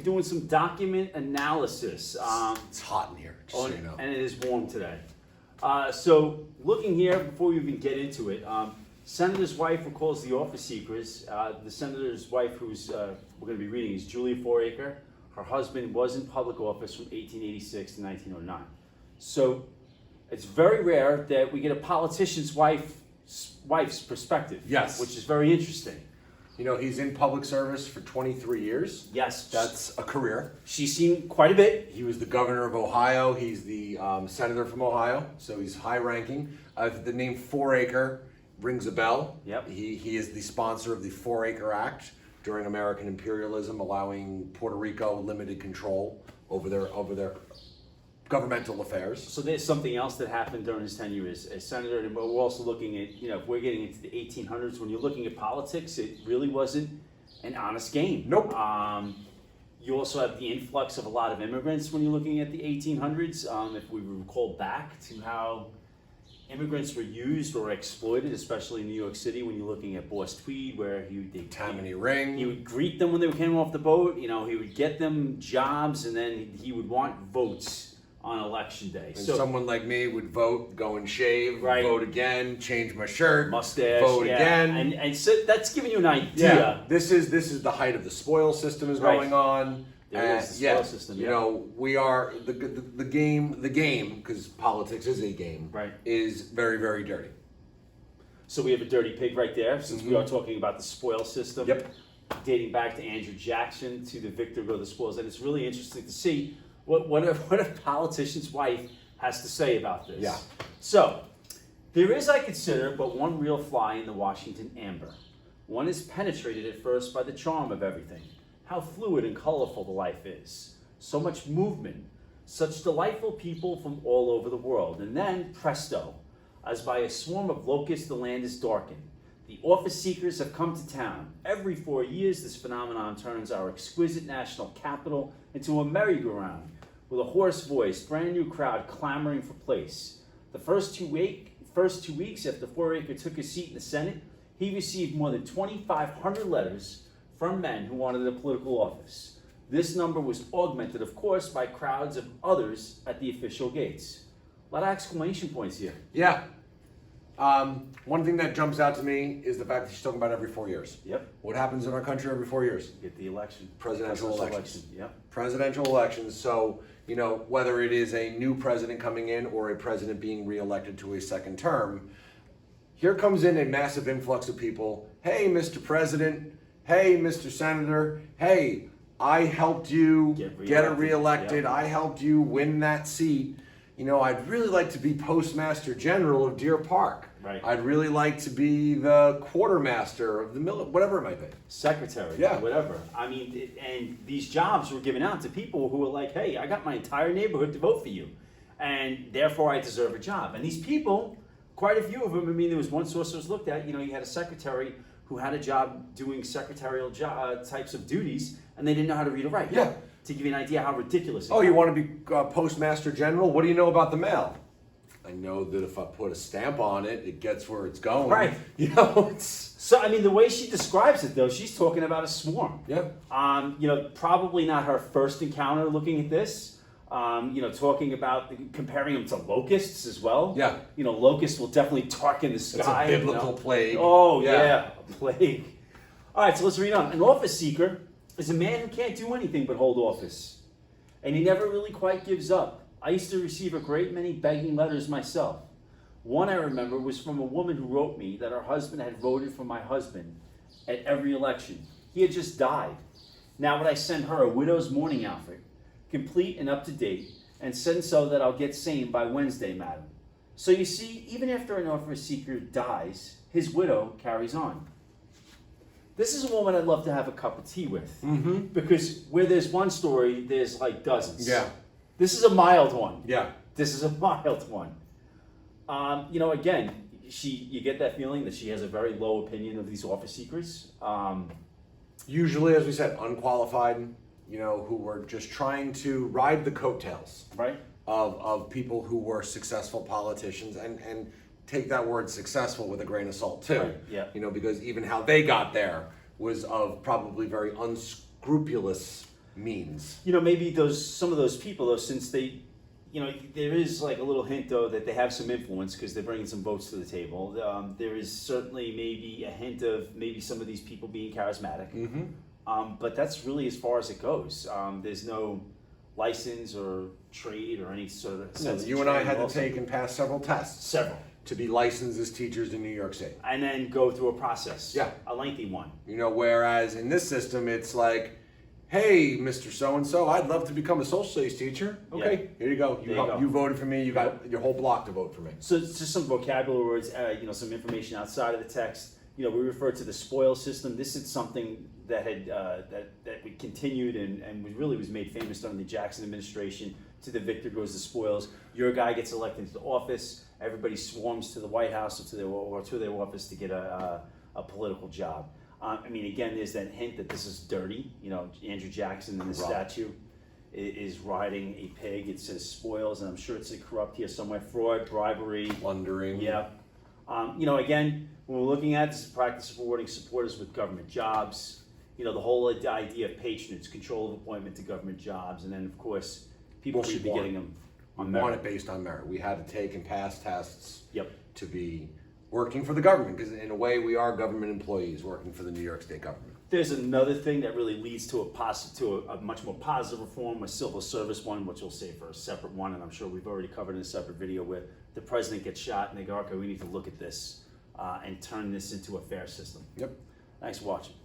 doing some document analysis. It's hot in here, just so you know. And it is warm today. So looking here, before we even get into it, Senator's wife recalls the office seekers. The senator's wife, who's we're going to be reading, is Julia Four Acre. Her husband was in public office from 1886 to 1909. So it's very rare that we get a politician's wife's perspective. Yes. Which is very interesting. You know, he's in public service for 23 years. Yes. That's a career. She's seen quite a bit. He was the governor of Ohio. He's the senator from Ohio, so he's high ranking. The name Four Acre rings a bell. Yep. He is the sponsor of the Four Acre Act during American imperialism, allowing Puerto Rico limited control over their governmental affairs. So there's something else that happened during his tenure as senator, and we're also looking at, if we're getting into the 1800s, when you're looking at politics, it really wasn't an honest game. Nope. You also have the influx of a lot of immigrants when you're looking at the 1800s. If we recall back to how immigrants were used or exploited, especially in New York City, when you're looking at Boss Tweed, where Tammany Ring. He would greet them when they came off the boat. He would get them jobs, and then he would want votes on election day. And so someone like me would vote, go and shave, vote again, change my shirt, mustache, vote again. And so that's giving you an idea. Yeah, this is the height of the spoil system is going on. There is the spoil system. You know, we are the game because politics is a game. Right. Is very, very dirty. So we have a dirty pig right there, since we are talking about the spoil system. Yep. Dating back to Andrew Jackson to the victor go the spoils, and it's really interesting to see what a politician's wife has to say about this. Yeah. So, there is, I consider, but one real fly in the Washington amber. One is penetrated at first by the charm of everything. How fluid and colorful the life is. So much movement. Such delightful people from all over the world. And then, presto, as by a swarm of locusts the land is darkened. The office seekers have come to town. Every 4 years, this phenomenon turns our exquisite national capital into a merry-go-round, with a hoarse voice, brand new crowd clamoring for place. The first two weeks after Four Acre took his seat in the Senate, he received more than 2,500 letters from men who wanted a political office. This number was augmented, of course, by crowds of others at the official gates. A lot of exclamation points here. Yeah. One thing that jumps out to me is the fact that she's talking about every 4 years. Yep. What happens in our country every 4 years? Get the election. Presidential elections. Yep. Presidential elections. So, whether it is a new president coming in or a president being reelected to a second term, here comes in a massive influx of people. Hey, Mr. President. Hey, Mr. Senator. Hey, I helped you get reelected. Yep. I helped you win that seat. I'd really like to be Postmaster General of Deer Park. Right. I'd really like to be the quartermaster of the whatever it might be. Secretary, whatever. I mean, and these jobs were given out to people who were like, hey, I got my entire neighborhood to vote for you, and therefore I deserve a job. And these people, quite a few of them, there was one source that was looked at, you had a secretary who had a job doing secretarial types of duties, and they didn't know how to read or write. Yeah. To give you an idea how ridiculous it is. You want to be Postmaster General? What do you know about the mail? I know that if I put a stamp on it, it gets where it's going. Right. So, the way she describes it, though, she's talking about a swarm. Yeah. Probably not her first encounter looking at this. Talking about comparing them to locusts as well. Yeah. Locusts will definitely darken the sky. It's a biblical plague. Oh, yeah, a plague. All right, so let's read on. An office seeker is a man who can't do anything but hold office. And he never really quite gives up. I used to receive a great many begging letters myself. One I remember was from a woman who wrote me that her husband had voted for my husband at every election. He had just died. Now would I send her a widow's mourning outfit, complete and up to date, and send so that I'll get same by Wednesday, madam. So you see, even after an office seeker dies, his widow carries on. This is a woman I'd love to have a cup of tea with. Mm-hmm. Because where there's one story, there's like dozens. Yeah. This is a mild one. Yeah. This is a mild one. Again, you get that feeling that she has a very low opinion of these office seekers. Usually, as we said, unqualified, who were just trying to ride the coattails. Right. Of people who were successful politicians and take that word successful with a grain of salt too. Right, yeah. Because even how they got there was of probably very unscrupulous means. You know, maybe some of those people though, since they, you know, there is like a little hint though that they have some influence because they're bringing some votes to the table. There is certainly maybe a hint of maybe some of these people being charismatic. But that's really as far as it goes. There's no license or trade or any sort of sense of You and I trade had to also. take and pass several tests. Several. To be licensed as teachers in New York State. And then go through a process. Yeah. A lengthy one. You know, whereas in this system, it's like, hey, Mr. So-and-so, I'd love to become a social studies teacher. Okay, here you go. You voted for me. You got your whole block to vote for me. So it's just some vocabulary words, you know, some information outside of the text. You know, we refer to the spoils system. This is something that had that we continued and was made famous during the Jackson administration. To the victor goes the spoils. Your guy gets elected into the office. Everybody swarms to the White House or to their office to get a political job. I mean, again, there's that hint that this is dirty. You know, Andrew Jackson in the statue is riding a pig. It says spoils, and I'm sure it's corrupt here somewhere. Fraud, bribery, Plundering. Yeah. You know, again, when we're looking at this practice of rewarding supporters with government jobs, you know, the whole idea of patronage, control of appointment to government jobs, and then of course, people should be getting them on merit. We want it based on merit. We had to take and pass tests Yep. to be working for the government, because in a way we are government employees working for the New York State government. There's another thing that really leads to a much more positive reform, a civil service one, which we'll save for a separate one, and I'm sure we've already covered in a separate video, where the president gets shot and they go, okay, we need to look at this and turn this into a fair system. Yep. Thanks for watching.